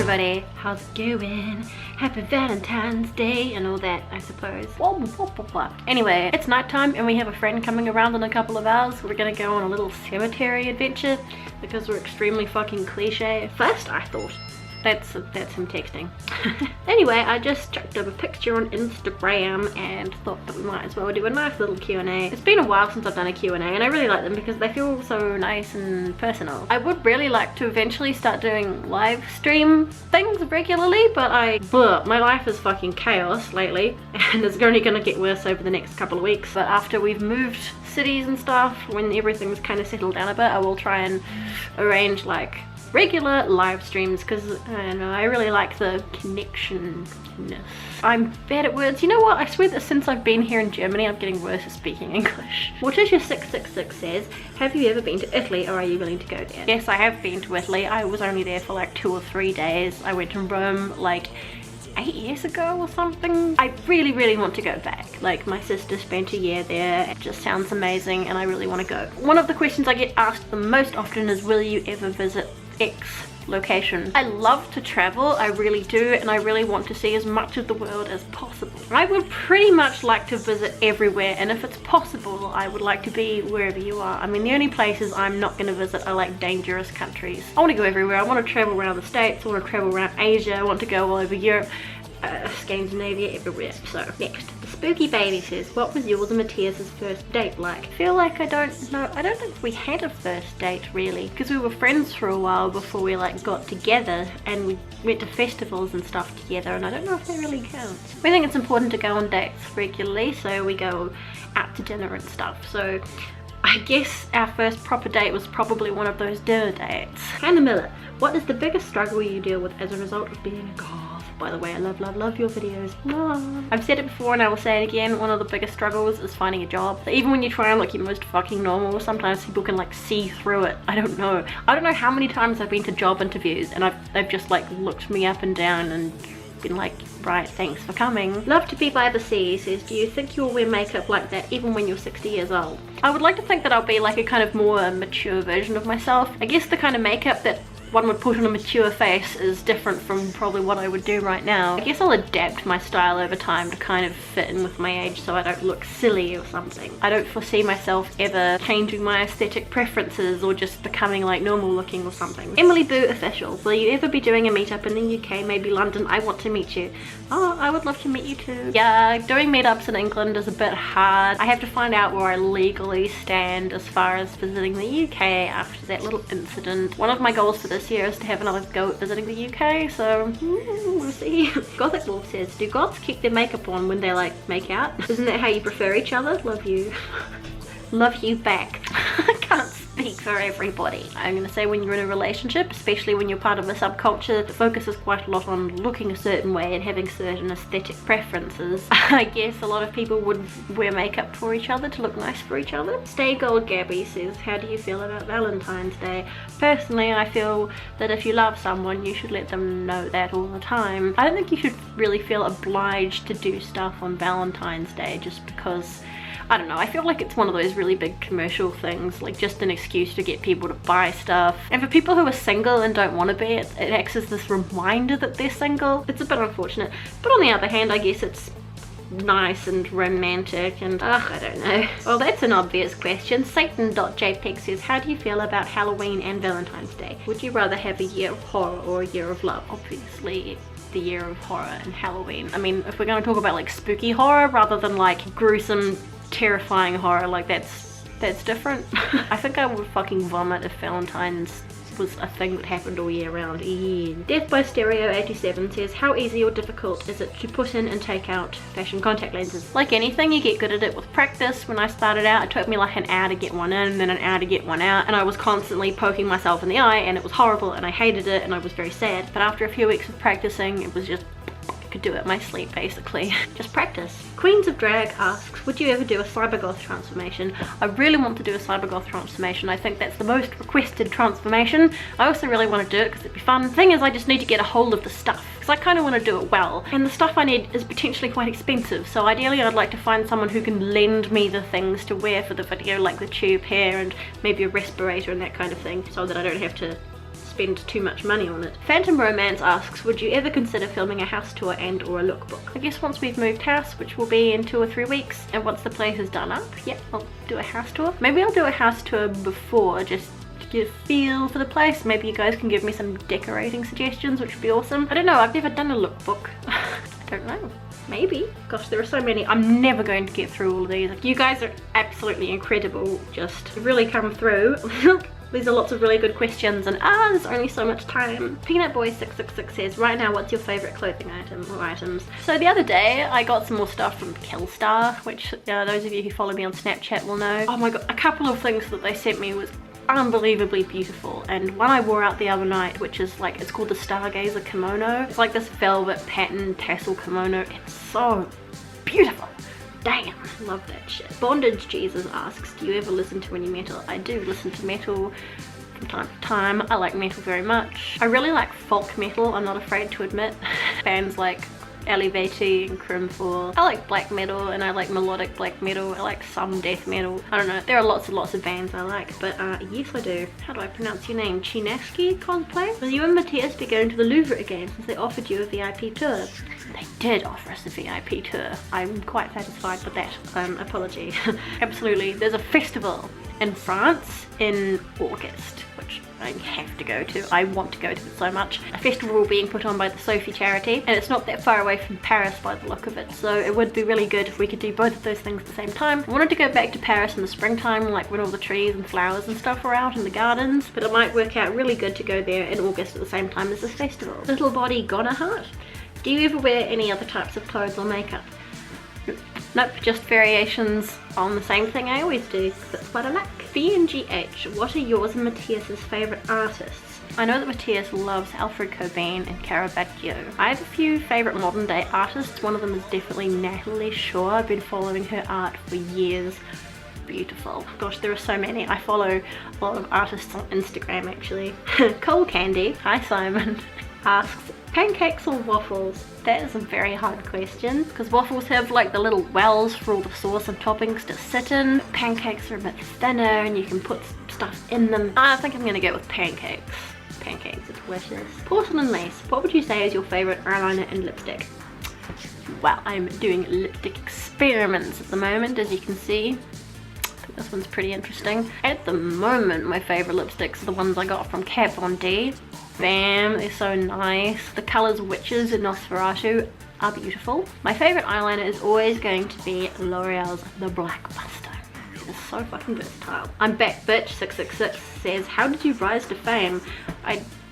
everybody, how's it going? Happy Valentine's Day and all that, I suppose. Anyway, it's nighttime and we have a friend coming around in a couple of hours. We're gonna go on a little cemetery adventure because we're extremely fucking cliche. First I thought, that's him texting. Anyway, I just chucked up a picture on Instagram and thought that we might as well do a nice little Q&A. It's been a while since I've done a Q&A and I really like them because they feel so nice and personal. I would really like to eventually start doing live stream things regularly, but my life is fucking chaos lately and it's only gonna get worse over the next couple of weeks. But after we've moved cities and stuff, when everything's kind of settled down a bit, I will try and arrange like regular live streams because I don't know, I really like the connectionness. I'm bad at words. You know what? I swear that since I've been here in Germany, I'm getting worse at speaking English. Morticia666 says, have you ever been to Italy or are you willing to go there? Yes, I have been to Italy. I was only there for like 2 or 3 days. I went to Rome like 8 years ago or something. I really want to go back. Like, my sister spent a year there. It just sounds amazing and I really want to go. One of the questions I get asked the most often is, will you ever visit X location? I love to travel, I really do, and I really want to see as much of the world as possible. I would pretty much like to visit everywhere, and if it's possible I would like to be wherever you are. I mean, the only places I'm not going to visit are like dangerous countries. I want to go everywhere. I want to travel around the States, I want to travel around Asia, I want to go all over Europe, Scandinavia, everywhere. So next, the spooky baby says, what was yours and Matthias's first date like? I feel like I don't know. I don't think we had a first date really, because we were friends for a while before we like got together and we went to festivals and stuff together, and I don't know if that really counts. We think it's important to go on dates regularly, so we go out to dinner and stuff. So I guess our first proper date was probably one of those dinner dates. Hannah Miller, what is the biggest struggle you deal with as a result of being a goth? By the way, I love your videos. I've said it before and I will say it again, one of the biggest struggles is finding a job. Even when you try and look your most fucking normal, sometimes people can like see through it. I don't know how many times I've been to job interviews and they've just like looked me up and down and been like, right, thanks for coming. Love to be by the sea says, do you think you'll wear makeup like that even when you're 60 years old? I would like to think that I'll be like a kind of more mature version of myself. I guess the kind of makeup that one would put on a mature face is different from probably what I would do right now. I guess I'll adapt my style over time to kind of fit in with my age so I don't look silly or something. I don't foresee myself ever changing my aesthetic preferences or just becoming like normal looking or something. Emily Boo Official, will you ever be doing a meetup in the UK, maybe London? I want to meet you. Oh, I would love to meet you too. Yeah, doing meetups in England is a bit hard. I have to find out where I legally stand as far as visiting the UK after that little incident. One of my goals for this year is to have another go at visiting the UK, so we'll see. Gothic Wolf says, do goths keep their makeup on when they like make out? Isn't that how you prefer each other? Love you. Love you back. I can't speak for everybody. I'm gonna say when you're in a relationship, especially when you're part of a subculture that focuses quite a lot on looking a certain way and having certain aesthetic preferences, I guess a lot of people would wear makeup for each other to look nice for each other. Stay Gold Gabby says, how do you feel about Valentine's Day? Personally, I feel that if you love someone, you should let them know that all the time. I don't think you should really feel obliged to do stuff on Valentine's Day just because, I don't know, I feel like it's one of those really big commercial things, like just an excuse to get people to buy stuff. And for people who are single and don't want to be, it acts as this reminder that they're single. It's a bit unfortunate, but on the other hand, I guess it's nice and romantic and I don't know. Well, that's an obvious question. Satan.jpg says, how do you feel about Halloween and Valentine's Day? Would you rather have a year of horror or a year of love? Obviously the year of horror and Halloween. I mean, if we're going to talk about like spooky horror rather than like gruesome terrifying horror, like that's different. I think I would fucking vomit if Valentine's was a thing that happened all year round. Yeah. Death by Stereo 87 says, how easy or difficult is it to put in and take out fashion contact lenses? Like anything, you get good at it with practice. When I started out, it took me like an hour to get one in and then an hour to get one out, and I was constantly poking myself in the eye and it was horrible and I hated it and I was very sad. But after a few weeks of practicing, it was just, could do it in my sleep basically. Just practice. Queens of Drag asks, would you ever do a cybergoth transformation? I really want to do a cybergoth transformation. I think that's the most requested transformation. I also really want to do it because it'd be fun. The thing is, I just need to get a hold of the stuff because I kind of want to do it well, and the stuff I need is potentially quite expensive, so ideally I'd like to find someone who can lend me the things to wear for the video, like the tube hair and maybe a respirator and that kind of thing, so that I don't have to spend too much money on it. Phantom Romance asks, would you ever consider filming a house tour and or a lookbook? I guess once we've moved house, which will be in 2 or 3 weeks, and once the place is done up, yeah, I'll do a house tour. Maybe I'll do a house tour before, just to get a feel for the place. Maybe you guys can give me some decorating suggestions, which would be awesome. I don't know, I've never done a lookbook. I don't know. Maybe. Gosh, there are so many. I'm never going to get through all of these. Like, you guys are absolutely incredible. Just really come through. These are lots of really good questions, and there's only so much time. Peanut Boy 666 says, right now, what's your favorite clothing item or items? So the other day, I got some more stuff from Killstar, which those of you who follow me on Snapchat will know. Oh my god, a couple of things that they sent me was unbelievably beautiful, and one I wore out the other night, which is like, it's called the Stargazer kimono. It's like this velvet pattern tassel kimono. It's so beautiful. Damn, love that shit. Bondage Jesus asks, do you ever listen to any metal? I do listen to metal from time to time. I like metal very much. I really like folk metal, I'm not afraid to admit. Bands like Elevati and Crimfall. I like black metal, and I like melodic black metal. I like some death metal. I don't know, there are lots and lots of bands I like, but yes I do. How do I pronounce your name? Chinaski cosplay? Will you and Matthias be going to the Louvre again since they offered you a VIP tour? They did offer us a VIP tour. I'm quite satisfied with that apology. Absolutely. There's a festival in France in August, which I have to go to. I want to go to it so much. A festival being put on by the Sophie charity, and it's not that far away from Paris by the look of it, so it would be really good if we could do both of those things at the same time. I wanted to go back to Paris in the springtime, like when all the trees and flowers and stuff are out in the gardens, but it might work out really good to go there in August at the same time as this festival. Little Body Got a Heart. Do you ever wear any other types of clothes or makeup? Nope, just variations on the same thing I always do, because that's what I like. VNGH, what are yours and Matthias's favourite artists? I know that Matthias loves Alfred Cobain and Caravaggio. I have a few favourite modern day artists. One of them is definitely Natalie Shaw. I've been following her art for years. Beautiful. Gosh, there are so many. I follow a lot of artists on Instagram actually. Cole Candy, hi Simon, asks, pancakes or waffles? That is a very hard question, because waffles have like the little wells for all the sauce and toppings to sit in. Pancakes are a bit thinner and you can put stuff in them. I think I'm gonna go with pancakes. Pancakes are delicious. Porcelain Lace, what would you say is your favourite eyeliner and lipstick? Well, I'm doing lipstick experiments at the moment, as you can see. This one's pretty interesting. At the moment, my favourite lipsticks are the ones I got from Kat Von D. Bam, they're so nice. The colours Witches and Nosferatu are beautiful. My favourite eyeliner is always going to be L'Oreal's The Black Buster. It is so fucking versatile. I'm back bitch 666 says, how did you rise to fame?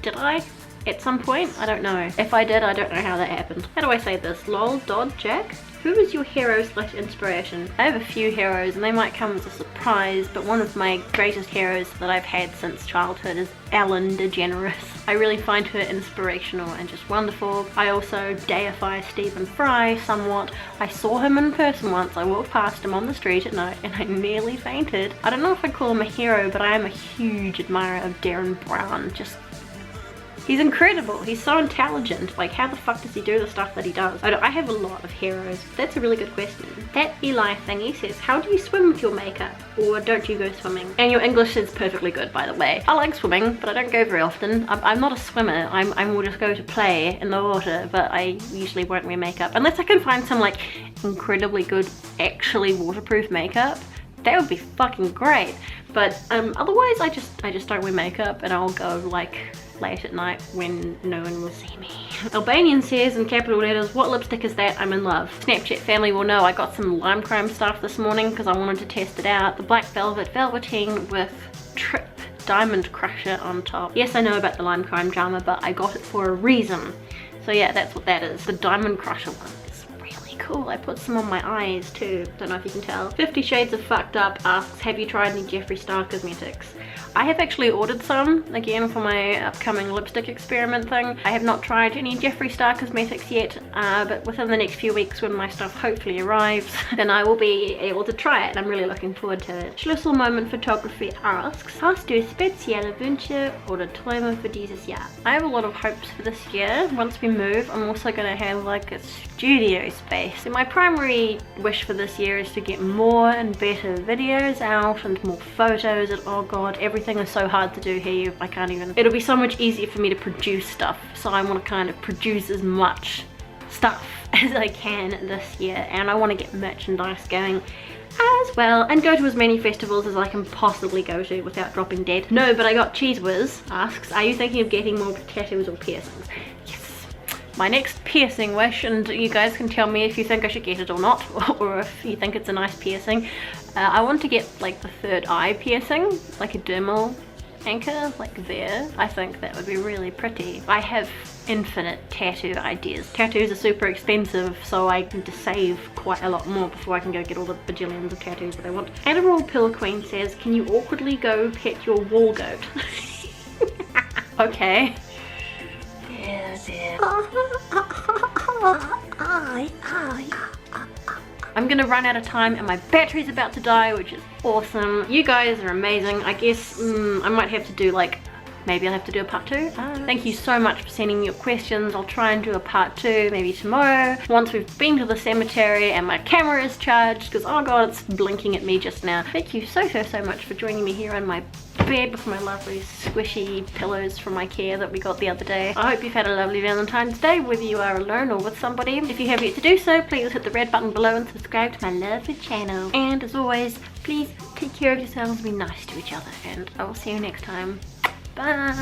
Did I? At some point? I don't know. If I did, I don't know how that happened. How do I say this? Lol Dodd Jack? Who is your hero / inspiration? I have a few heroes and they might come as a surprise, but one of my greatest heroes that I've had since childhood is Ellen DeGeneres. I really find her inspirational and just wonderful. I also deify Stephen Fry somewhat. I saw him in person once. I walked past him on the street at night and I nearly fainted. I don't know if I'd call him a hero, but I am a huge admirer of Darren Brown. He's incredible. He's so intelligent. Like, how the fuck does he do the stuff that he does? I have a lot of heroes. That's a really good question. That Eli thingy says, how do you swim with your makeup? Or don't you go swimming? And your English is perfectly good, by the way. I like swimming, but I don't go very often. I'm not a swimmer. I will just go to play in the water, but I usually won't wear makeup. Unless I can find some, like, incredibly good, actually waterproof makeup. That would be fucking great. But otherwise, I just don't wear makeup, and I'll go, like, late at night when no one will see me. Albanian says in capital letters, what lipstick is that? I'm in love. Snapchat family will know I got some lime crime stuff this morning because I wanted to test it out. The black velvet velveteen with Trip Diamond Crusher on top. Yes, I know about the lime crime drama, but I got it for a reason. So yeah, that's what that is. The Diamond Crusher one. Cool. I put some on my eyes too. Don't know if you can tell. 50 Shades of Fucked Up asks, have you tried any Jeffree Star cosmetics? I have actually ordered some, again, for my upcoming lipstick experiment thing. I have not tried any Jeffree Star cosmetics yet, but within the next few weeks when my stuff hopefully arrives, then I will be able to try it. I'm really looking forward to it. Schlüssel Moment Photography asks, hast du spezielle Wünsche oder Träume für dieses Jahr? I have a lot of hopes for this year. Once we move, I'm also going to have like a studio space. So my primary wish for this year is to get more and better videos out and more photos, and oh god, everything everything is so hard to do here. I can't even. It'll be so much easier for me to produce stuff, so I want to kind of produce as much stuff as I can this year, and I want to get merchandise going as well, and go to as many festivals as I can possibly go to without dropping dead. No, but I got Cheese Whiz asks, are you thinking of getting more tattoos or piercings? Yes, my next piercing wish, and you guys can tell me if you think I should get it or not, or if you think it's a nice piercing. I want to get like the third eye piercing, like a dermal anchor, like there. I think that would be really pretty. I have infinite tattoo ideas. Tattoos are super expensive, so I need to save quite a lot more before I can go get all the bajillions of tattoos that I want. Adderall Pill Queen says, can you awkwardly go pet your wall goat? Okay. I'm gonna run out of time and my battery's about to die, which is awesome. You guys are amazing. I guess I might have to do like, maybe I'll have to do a part 2. Thank you so much for sending me your questions. I'll try and do a part 2 maybe tomorrow once we've been to the cemetery and my camera is charged, because oh god, it's blinking at me just now. Thank you so much for joining me here on my bed with my lovely squishy pillows from IKEA that we got the other day. I hope you've had a lovely Valentine's Day, whether you are alone or with somebody. If you have yet to do so, please hit the red button below and subscribe to my lovely channel. And as always, please take care of yourselves, be nice to each other, and I will see you next time. Bye.